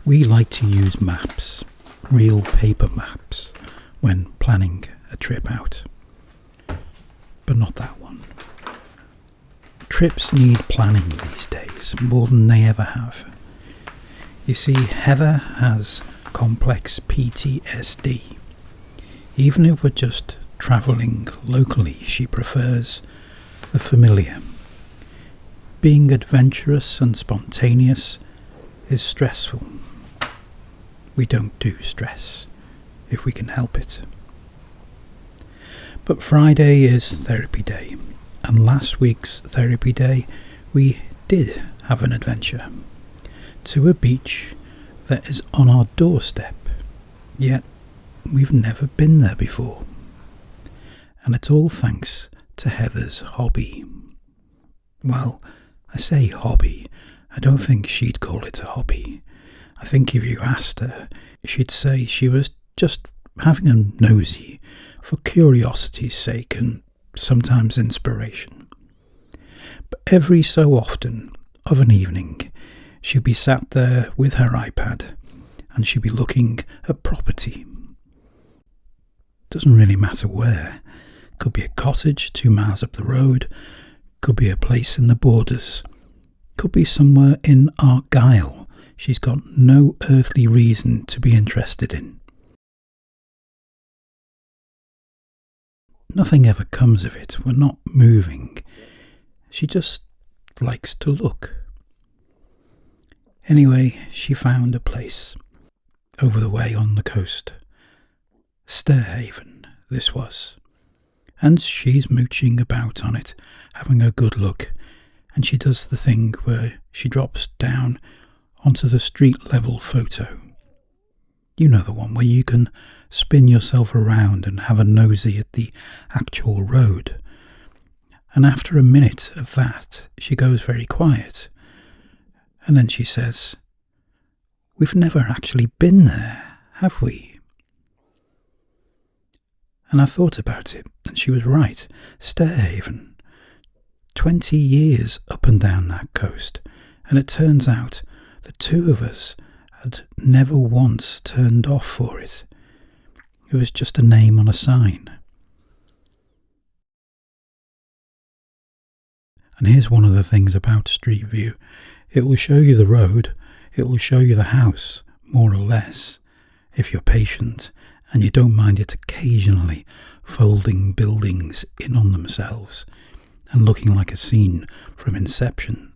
We like to use maps, real paper maps, when planning a trip out. But not that one. Trips need planning these days, more than they ever have. You see, Heather has complex PTSD. Even if we're just travelling locally, she prefers the familiar. Being adventurous and spontaneous is stressful. We don't do stress if we can help it. But Friday is therapy day, and last week's therapy day we did have an adventure to a beach that is on our doorstep, yet we've never been there before. And it's all thanks to Heather's hobby. Well, I say hobby, I don't think she'd call it a hobby. I think if you asked her, she'd say she was just having a nosy for curiosity's sake and sometimes inspiration. But every so often of an evening, she'd be sat there with her iPad and she'd be looking at property. Doesn't really matter where. Could be a cottage 2 miles up the road, could be a place in the Borders, could be somewhere in Argyll she's got no earthly reason to be interested in. Nothing ever comes of it, we're not moving. She just likes to look. Anyway, she found a place over the way on the coast. Stairhaven, this was. And she's mooching about on it, having a good look, and she does the thing where she drops down onto the street level photo. You know, the one where you can spin yourself around and have a nosy at the actual road. And after a minute of that, she goes very quiet. And then she says, "We've never actually been there, have we?" And I thought about it, and she was right. Stairhaven. 20 years up and down that coast, and it turns out the two of us had never once turned off for it. It was just a name on a sign. And here's one of the things about Street View. It will show you the road, it will show you the house, more or less, if you're patient and you don't mind it occasionally folding buildings in on themselves and looking like a scene from Inception.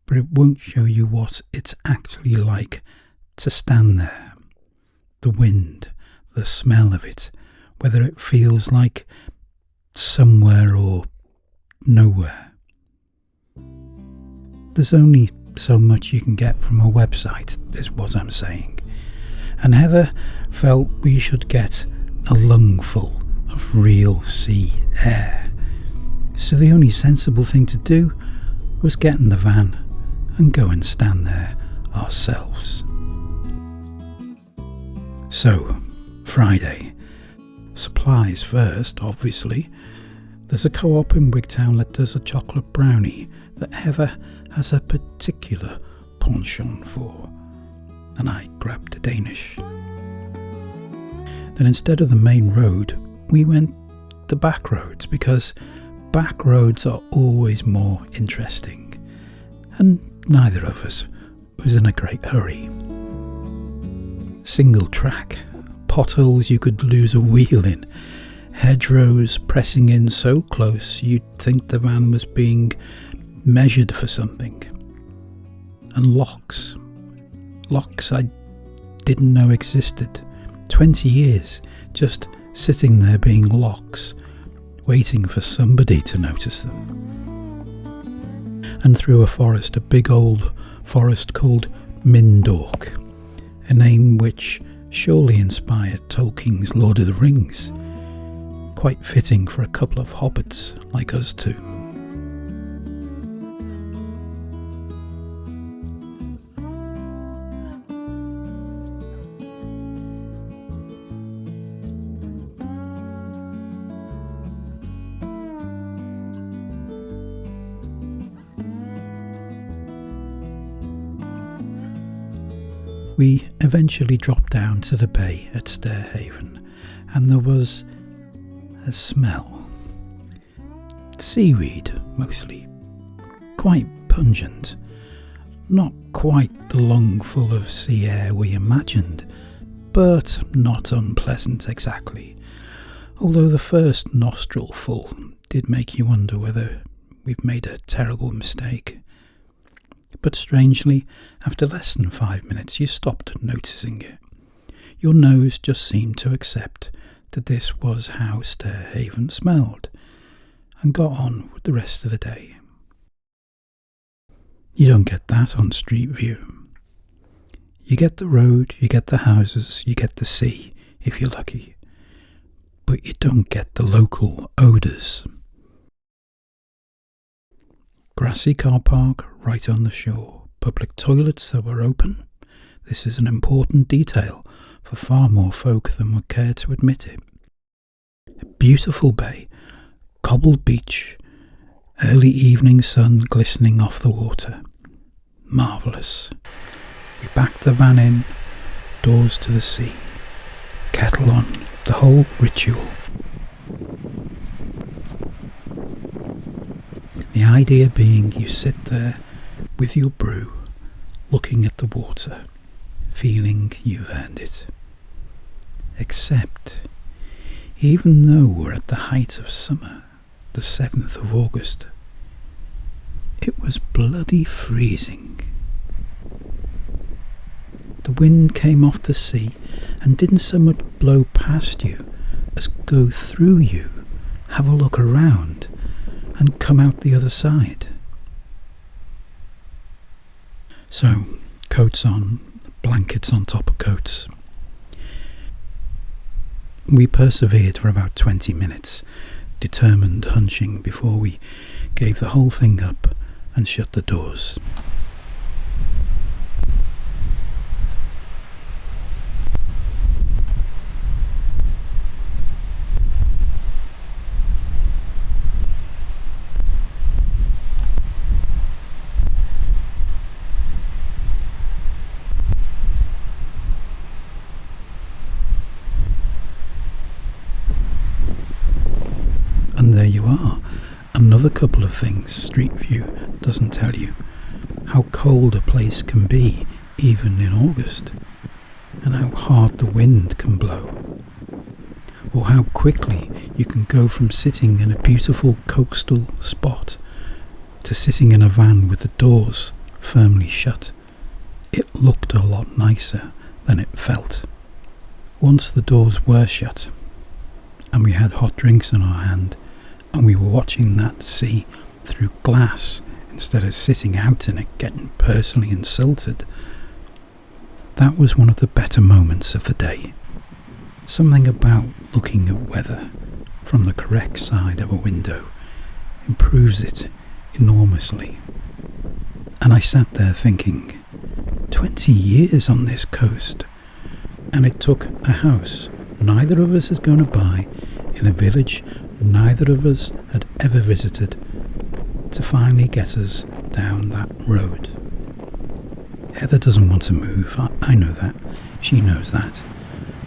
But it won't show you what it's actually like to stand there. The wind, the smell of it, whether it feels like somewhere or nowhere. There's only so much you can get from a website, is what I'm saying. And Heather felt we should get a lungful of real sea air. So the only sensible thing to do was get in the van and go and stand there ourselves. So, Friday. Supplies first, obviously. There's a co-op in Wigtown that does a chocolate brownie that Heather has a particular penchant for, and I grabbed a Danish. Then instead of the main road, we went the back roads, because back roads are always more interesting, and neither of us was in a great hurry. Single track, potholes you could lose a wheel in, hedgerows pressing in so close you'd think the van was being measured for something, and locks I didn't know existed. 20 years just sitting there being locks, waiting for somebody to notice them. And through a forest, a big old forest called Mindork, a name which surely inspired Tolkien's Lord of the Rings. Quite fitting for a couple of hobbits like us two. We eventually dropped down to the bay at Stairhaven, and there was a smell. Seaweed, mostly. Quite pungent. Not quite the lungful of sea air we imagined, but not unpleasant exactly. Although the first nostril full did make you wonder whether we've made a terrible mistake. But strangely, after less than 5 minutes, you stopped noticing it. Your nose just seemed to accept that this was how Stairhaven smelled, and got on with the rest of the day. You don't get that on Street View. You get the road, you get the houses, you get the sea, if you're lucky. But you don't get the local odours. Grassy car park right on the shore. Public toilets that were open. This is an important detail for far more folk than would care to admit it. A beautiful bay, cobbled beach, early evening sun glistening off the water. Marvellous. We backed the van in, doors to the sea, kettle on, the whole ritual. The idea being you sit there with your brew, looking at the water, feeling you've earned it. Except, even though we're at the height of summer, the 7th of August, it was bloody freezing. The wind came off the sea and didn't so much blow past you as go through you, have a look around, and come out the other side. So, coats on, blankets on top of coats. We persevered for about 20 minutes, determined hunching before we gave the whole thing up and shut the doors. And there you are, another couple of things Street View doesn't tell you. How cold a place can be, even in August, and how hard the wind can blow. Or how quickly you can go from sitting in a beautiful coastal spot to sitting in a van with the doors firmly shut. It looked a lot nicer than it felt. Once the doors were shut, and we had hot drinks in our hand, and we were watching that sea through glass instead of sitting out in it getting personally insulted. That was one of the better moments of the day. Something about looking at weather from the correct side of a window improves it enormously. And I sat there thinking, 20 years on this coast, and it took a house neither of us is going to buy in a village neither of us had ever visited to finally get us down that road. Heather doesn't want to move, I know that, she knows that,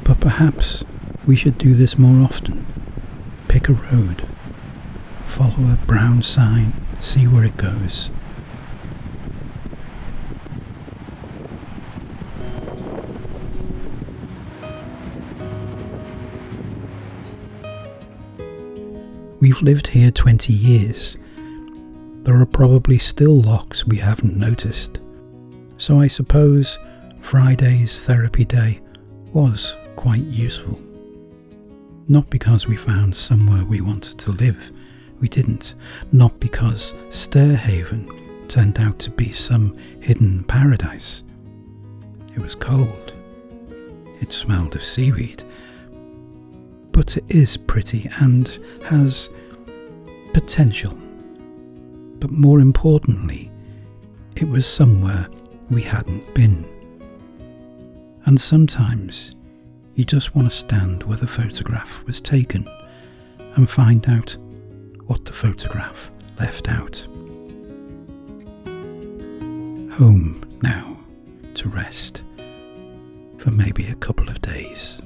but perhaps we should do this more often. Pick a road, follow a brown sign, see where it goes. We've lived here 20 years. There are probably still locks we haven't noticed. So I suppose Friday's therapy day was quite useful. Not because we found somewhere we wanted to live. We didn't. Not because Stairhaven turned out to be some hidden paradise. It was cold. It smelled of seaweed. But it is pretty and has potential. But more importantly, it was somewhere we hadn't been. And sometimes you just want to stand where the photograph was taken and find out what the photograph left out. Home now, to rest, for maybe a couple of days.